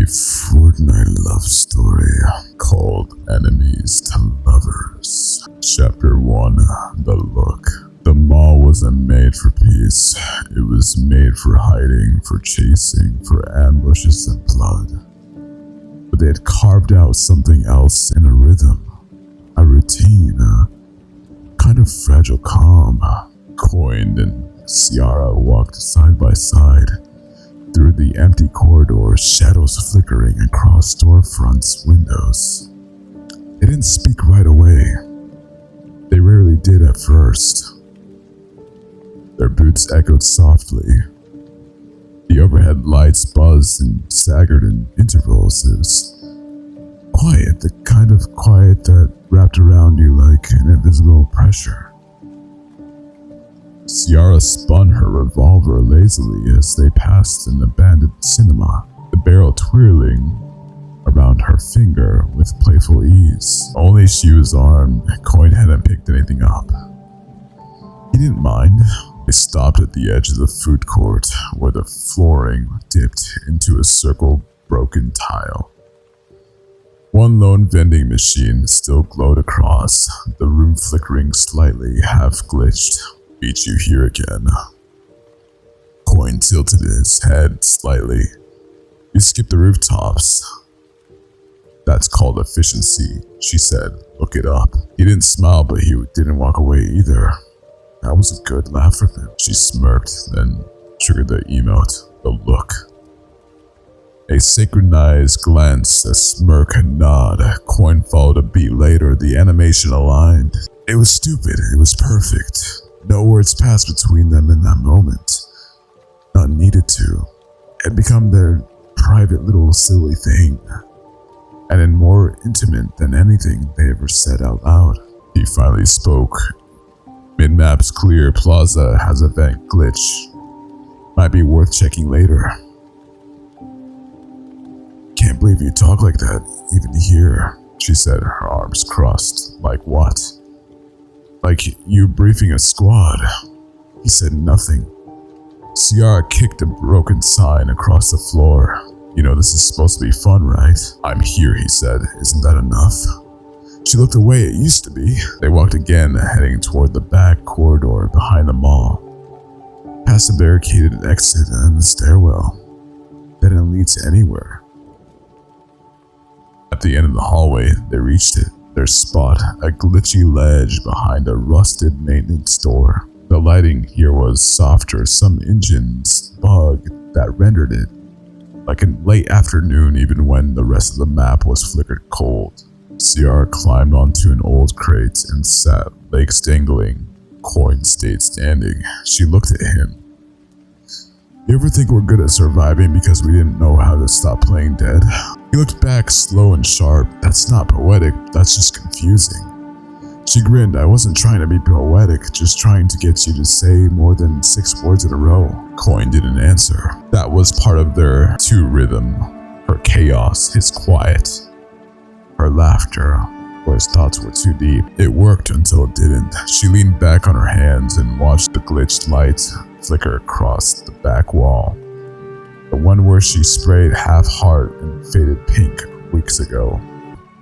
Fortnite love story called Enemies to Lovers. Chapter 1, The Look. The mall wasn't made for peace. It was made for hiding, for chasing, for ambushes and blood. But they had carved out something else in a rhythm, a routine, a kind of fragile calm. Coin and Ciara walked side by side through the empty corridors, shadows flickering across storefronts' windows. They didn't speak right away. They rarely did at first. Their boots echoed softly. The overhead lights buzzed and staggered in intervals. It was quiet, the kind of quiet that wrapped around you like an invisible pressure. Ciara spun her revolver lazily as they passed an abandoned cinema, the barrel twirling around her finger with playful ease. Only she was armed. Coin hadn't picked anything up. He didn't mind. They stopped at the edge of the food court, where the flooring dipped into a circle broken tile. One lone vending machine still glowed across, the room flickering slightly, half glitched. Meet you here again. Coin tilted his head slightly. You skipped the rooftops. That's called efficiency, she said. Look it up. He didn't smile, but he didn't walk away either. That was a good laugh from him. She smirked, then triggered the emote, the look. A synchronized glance, a smirk, a nod. Coin followed a beat later, the animation aligned. It was stupid, it was perfect. No words passed between them in that moment. None needed to. It had become their private little silly thing. And more intimate than anything they ever said out loud. He finally spoke. Mid-map's clear, plaza has a vent glitch. Might be worth checking later. Can't believe you talk like that, even here, she said, her arms crossed. Like what? Like you briefing a squad. He said nothing. Ciara kicked a broken sign across the floor. You know this is supposed to be fun, right? I'm here, he said. Isn't that enough? She looked away. It used to be. They walked again, heading toward the back corridor behind the mall. Past the barricaded exit and the stairwell. That didn't lead to anywhere. At the end of the hallway, they reached it. Their spot, a glitchy ledge behind a rusted maintenance door. The lighting here was softer, some engines bug that rendered it like a late afternoon even when the rest of the map was flickered cold. Ciara climbed onto an old crate and sat, legs dangling. Coin stayed standing. She looked at him. You ever think we're good at surviving because we didn't know how to stop playing dead? He looked back, slow and sharp. That's not poetic, that's just confusing. She grinned. I wasn't trying to be poetic, just trying to get you to say more than 6 words in a row. Coin didn't answer. That was part of their two rhythm. Her chaos, his quiet. Her laughter, where his thoughts were too deep. It worked until it didn't. She leaned back on her hands and watched the glitched lights flicker across the back wall. The one where she sprayed half heart and faded pink weeks ago.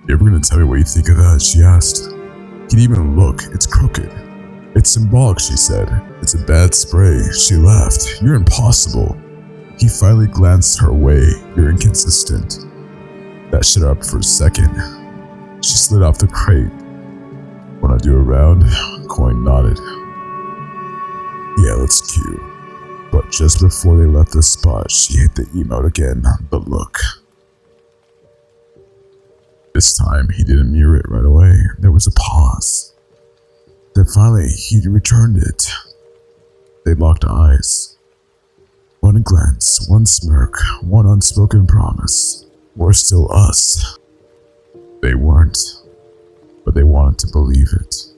You ever gonna tell me what you think of that? She asked. He didn't even look. It's crooked. It's symbolic, she said. It's a bad spray. She laughed. You're impossible. He finally glanced her way. You're inconsistent. That shut her up for a second. She slid off the crate. Wanna do a round? Coin nodded. Yeah, let's cue. But just before they left the spot, she hit the emote again, the look. This time, he didn't mirror it right away. There was a pause. Then finally, he returned it. They locked eyes. One glance, one smirk, one unspoken promise. We're still us. They weren't, but they wanted to believe it.